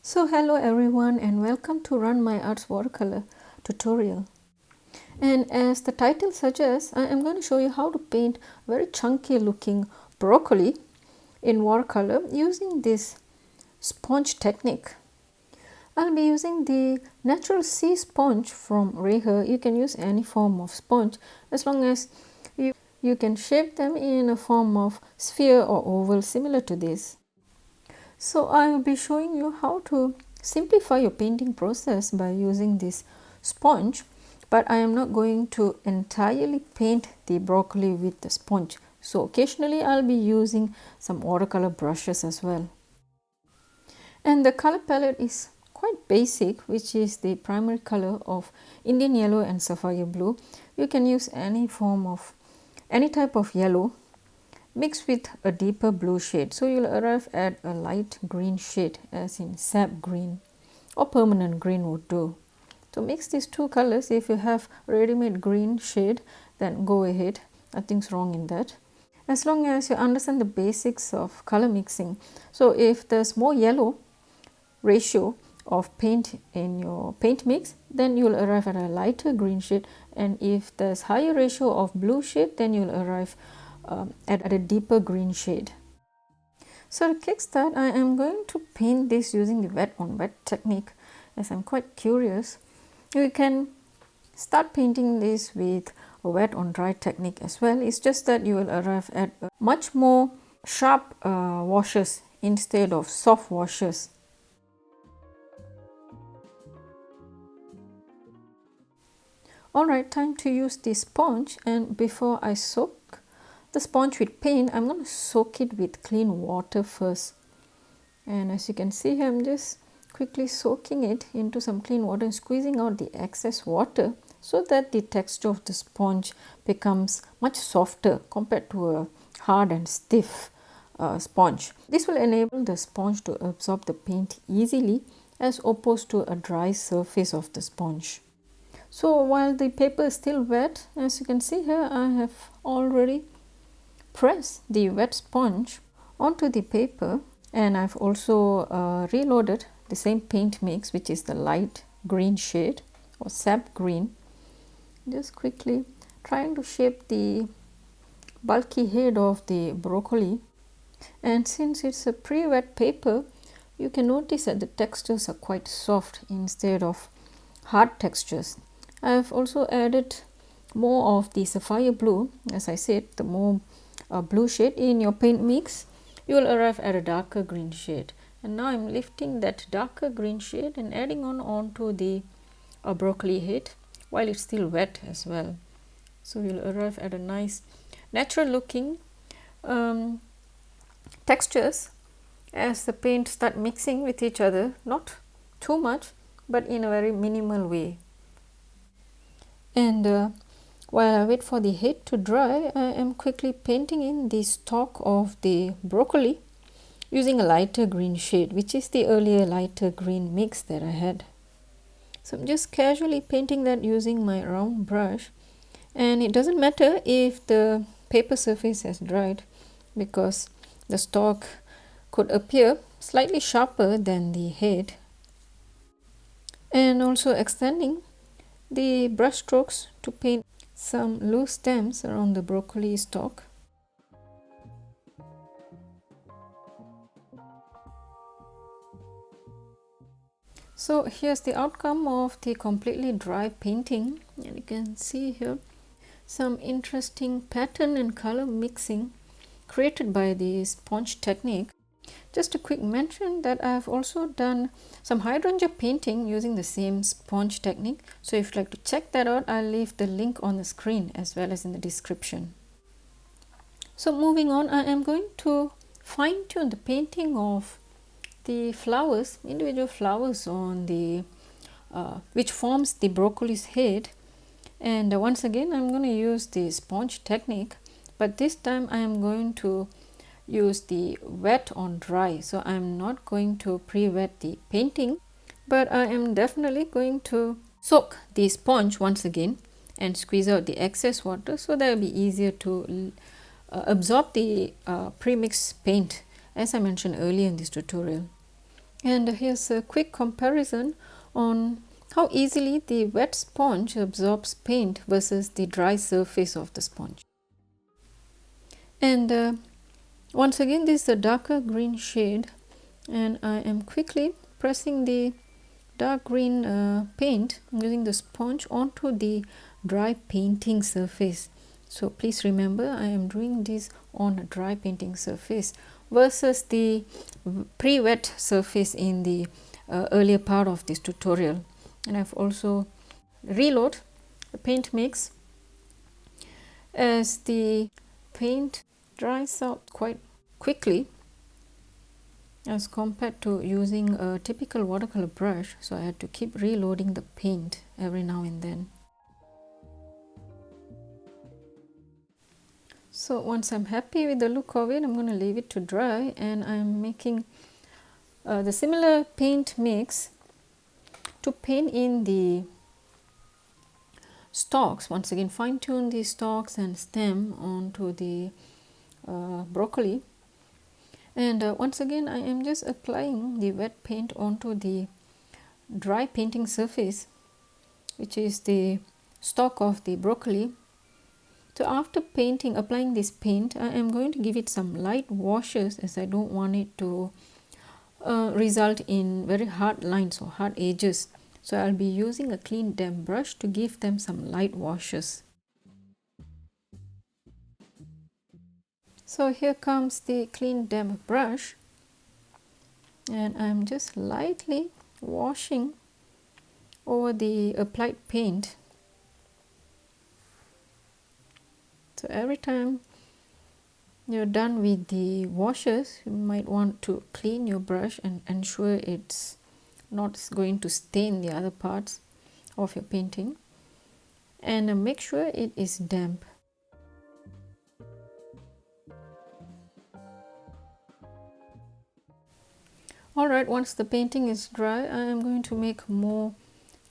So hello everyone and welcome to Run My Arts watercolor tutorial. And as the title suggests, I am going to show you how to paint very chunky looking broccoli in watercolor using this sponge technique. I'll be using the natural sea sponge from Reher. You can use any form of sponge as long as you can shape them in a form of sphere or oval similar to this. So I will be showing you how to simplify your painting process by using this sponge, but I am not going to entirely paint the broccoli with the sponge. So occasionally I'll be using some watercolor brushes as well. And the color palette is quite basic, which is the primary color of Indian yellow and sapphire blue. You can use any type of yellow mixed with a deeper blue shade. So you'll arrive at a light green shade, as in sap green or permanent green would do. To mix these two colors, if you have ready-made green shade, then go ahead, nothing's wrong in that, as long as you understand the basics of color mixing. So if there's more yellow ratio of paint in your paint mix, then you'll arrive at a lighter green shade, and if there's higher ratio of blue shade, then you'll arrive at a deeper green shade. So to kickstart, I am going to paint this using the wet on wet technique, as I'm quite curious. You can start painting this with a wet on dry technique as well. It's just that you will arrive at much more sharp washes instead of soft washes. Alright, time to use the sponge, and before I soak the sponge with paint, I'm going to soak it with clean water first. And as you can see here, I'm just quickly soaking it into some clean water and squeezing out the excess water so that the texture of the sponge becomes much softer compared to a hard and stiff sponge. This will enable the sponge to absorb the paint easily as opposed to a dry surface of the sponge. So while the paper is still wet, as you can see here, I have already press the wet sponge onto the paper, and I've also reloaded the same paint mix, which is the light green shade or sap green. Just quickly trying to shape the bulky head of the broccoli, and since it's a pre-wet paper, you can notice that the textures are quite soft instead of hard textures. I've also added more of the sapphire blue. As I said, the more blue shade in your paint mix, you will arrive at a darker green shade. And now I'm lifting that darker green shade and adding onto the broccoli head while it's still wet as well. So you'll arrive at a nice natural looking textures as the paint start mixing with each other, not too much but in a very minimal way. And while I wait for the head to dry, I am quickly painting in the stalk of the broccoli using a lighter green shade, which is the earlier lighter green mix that I had. So I'm just casually painting that using my round brush, and it doesn't matter if the paper surface has dried, because the stalk could appear slightly sharper than the head. And also extending the brush strokes to paint some loose stems around the broccoli stalk. So here's the outcome of the completely dry painting, and you can see here some interesting pattern and color mixing created by the sponge technique. Just a quick mention that I have also done some hydrangea painting using the same sponge technique. So if you'd like to check that out, I'll leave the link on the screen as well as in the description. So moving on, I am going to fine tune the painting of the flowers, individual flowers on the which forms the broccoli's head. And once again, I'm going to use the sponge technique, but this time I am going to use the wet on dry. So I'm not going to pre-wet the painting, but I am definitely going to soak the sponge once again and squeeze out the excess water so that it will be easier to absorb the pre-mixed paint, as I mentioned earlier in this tutorial. And here's a quick comparison on how easily the wet sponge absorbs paint versus the dry surface of the sponge. And once again, this is a darker green shade, and I am quickly pressing the dark green paint using the sponge onto the dry painting surface. So please remember, I am doing this on a dry painting surface versus the pre-wet surface in the earlier part of this tutorial. And I've also reload the paint mix as the paint dries out quite quickly as compared to using a typical watercolor brush, so I had to keep reloading the paint every now and then. So once I'm happy with the look of it, I'm going to leave it to dry, and I'm making the similar paint mix to paint in the stalks. Once again, fine tune the stalks and stem onto the broccoli. And once again, I am just applying the wet paint onto the dry painting surface, which is the stalk of the broccoli. So after applying this paint, I am going to give it some light washes, as I don't want it to result in very hard lines or hard edges. So I'll be using a clean damp brush to give them some light washes. So here comes the clean damp brush, and I'm just lightly washing over the applied paint. So every time you're done with the washes, you might want to clean your brush and ensure it's not going to stain the other parts of your painting, and make sure it is damp. Alright, once the painting is dry, I am going to make more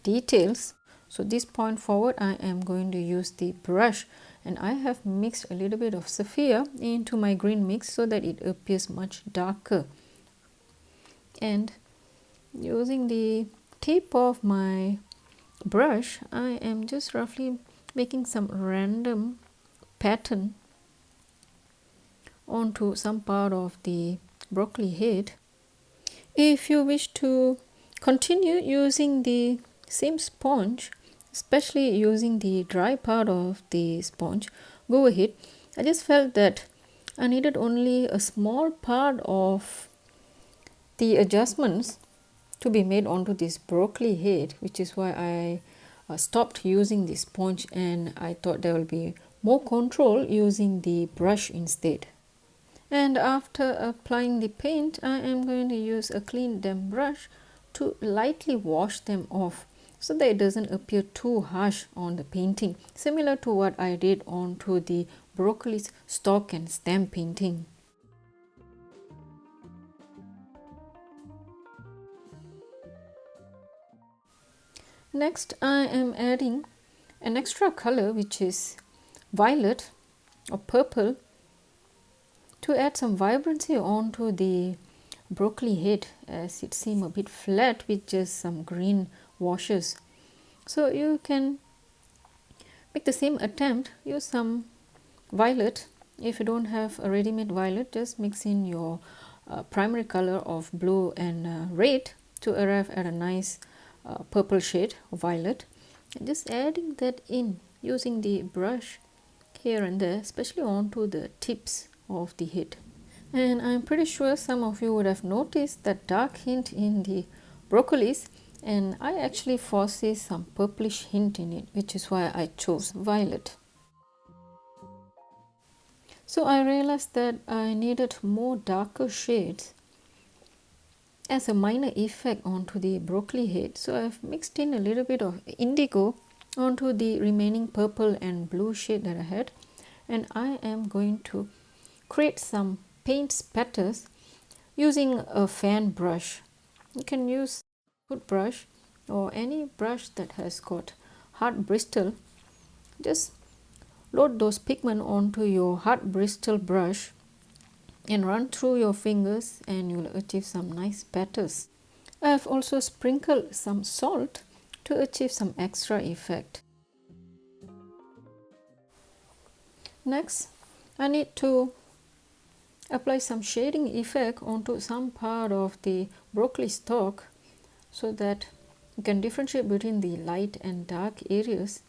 details. So this point forward, I am going to use the brush, and I have mixed a little bit of sapphire into my green mix so that it appears much darker. And using the tip of my brush, I am just roughly making some random pattern onto some part of the broccoli head. If you wish to continue using the same sponge, especially using the dry part of the sponge, go ahead. I just felt that I needed only a small part of the adjustments to be made onto this broccoli head, which is why I stopped using the sponge, and I thought there will be more control using the brush instead. And after applying the paint, I am going to use a clean damp brush to lightly wash them off so that it doesn't appear too harsh on the painting, similar to what I did onto the broccoli's stalk and stem painting. Next, I am adding an extra color, which is violet or purple, to add some vibrancy onto the broccoli head, as it seemed a bit flat with just some green washes. So you can make the same attempt, use some violet. If you don't have a ready-made violet, just mix in your primary color of blue and red to arrive at a nice purple shade of violet, and just adding that in using the brush here and there, especially onto the tips of the head. And I'm pretty sure some of you would have noticed that dark hint in the broccolis, and I actually foresee some purplish hint in it, which is why I chose violet. So I realized that I needed more darker shades as a minor effect onto the broccoli head, so I've mixed in a little bit of indigo onto the remaining purple and blue shade that I had, and I am going to create some paint spatters using a fan brush. You can use a foot brush or any brush that has got hard bristle. Just load those pigment onto your hard bristle brush and run through your fingers, and you will achieve some nice spatters. I have also sprinkled some salt to achieve some extra effect. Next, I need to apply some shading effect onto some part of the broccoli stalk so that you can differentiate between the light and dark areas.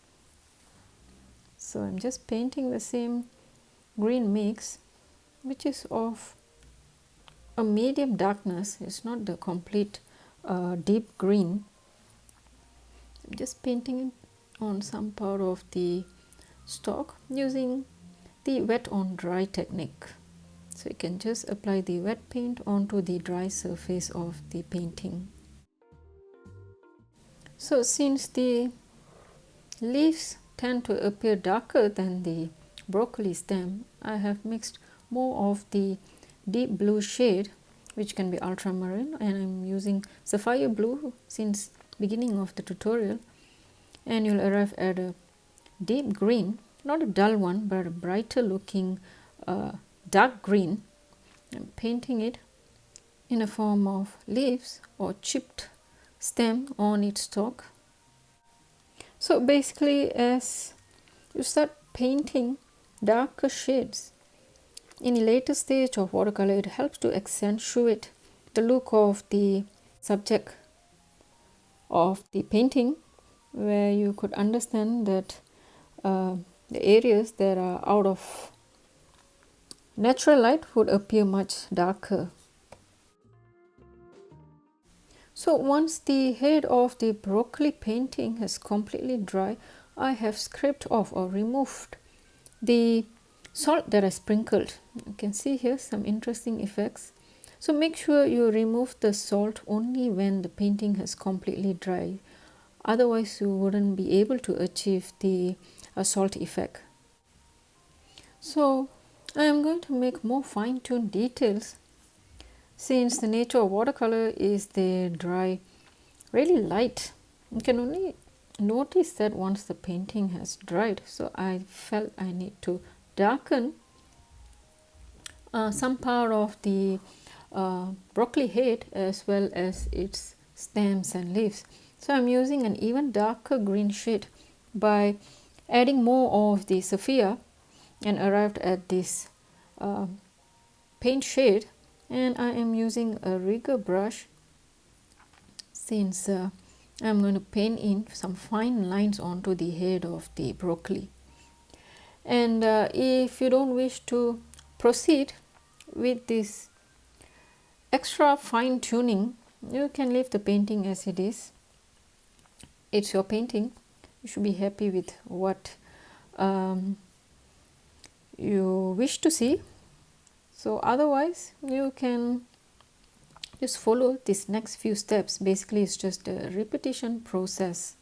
So I'm just painting the same green mix, which is of a medium darkness. It's not the complete deep green. I'm just painting it on some part of the stalk using the wet on dry technique. So you can just apply the wet paint onto the dry surface of the painting. So since the leaves tend to appear darker than the broccoli stem, I have mixed more of the deep blue shade, which can be ultramarine, and I'm using sapphire blue since beginning of the tutorial, and you'll arrive at a deep green, not a dull one but a brighter looking dark green. I'm painting it in a form of leaves or chipped stem on its stalk. So basically, as you start painting darker shades in a later stage of watercolor, it helps to accentuate the look of the subject of the painting, where you could understand that the areas that are out of natural light would appear much darker. So once the head of the broccoli painting has completely dry, I have scraped off or removed the salt that I sprinkled. You can see here some interesting effects. So make sure you remove the salt only when the painting has completely dried. Otherwise you wouldn't be able to achieve the salt effect. So I am going to make more fine-tuned details. Since the nature of watercolor is they dry really light, you can only notice that once the painting has dried. So I felt I need to darken some part of the broccoli head as well as its stems and leaves. So I'm using an even darker green shade by adding more of the sapphire and arrived at this paint shade, and I am using a rigger brush since I'm going to paint in some fine lines onto the head of the broccoli. And if you don't wish to proceed with this extra fine tuning, you can leave the painting as it is. It's your painting. You should be happy with what you wish to see. So otherwise you can just follow this next few steps. Basically it's just a repetition process.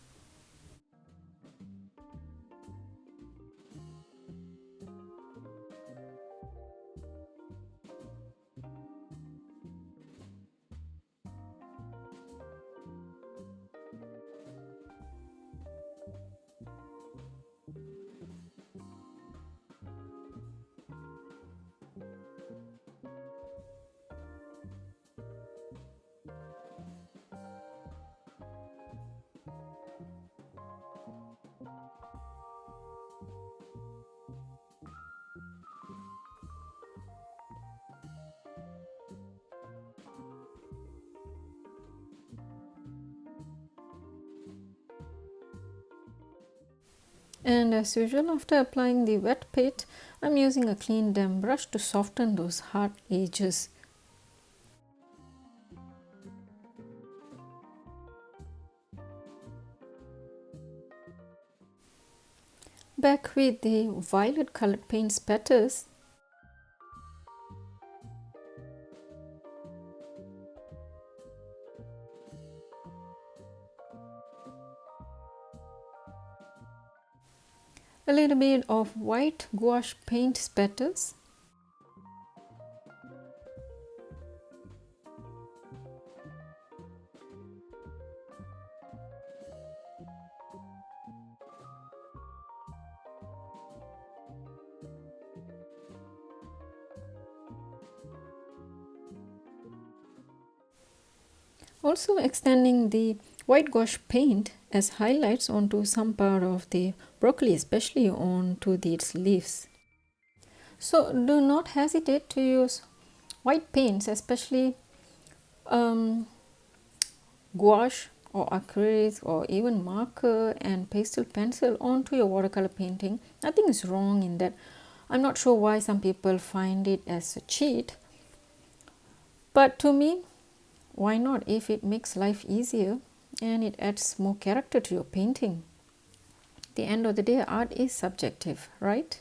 And as usual, after applying the wet paint, I'm using a clean damp brush to soften those hard edges. Back with the violet colored paint spatters, a little bit of white gouache paint spatters, Also extending the white gouache paint as highlights onto some part of the broccoli, especially onto its leaves. So do not hesitate to use white paints, especially gouache or acrylic or even marker and pastel pencil onto your watercolor painting. Nothing is wrong in that. I'm not sure why some people find it as a cheat, but to me, why not, if it makes life easier and it adds more character to your painting. At the end of the day, art is subjective, right?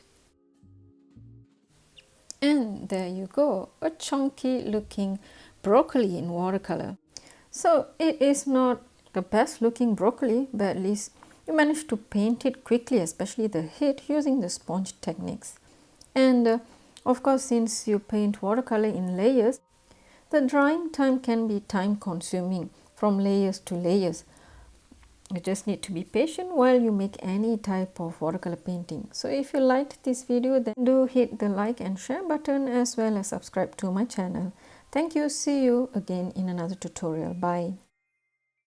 And there you go, a chunky looking broccoli in watercolor. So it is not the best looking broccoli, but at least you managed to paint it quickly, especially the head, using the sponge techniques. And of course, since you paint watercolor in layers, the drying time can be time consuming from layers to layers. You just need to be patient while you make any type of watercolor painting. So if you liked this video, then do hit the like and share button, as well as subscribe to my channel. Thank you. See you again in another tutorial. Bye.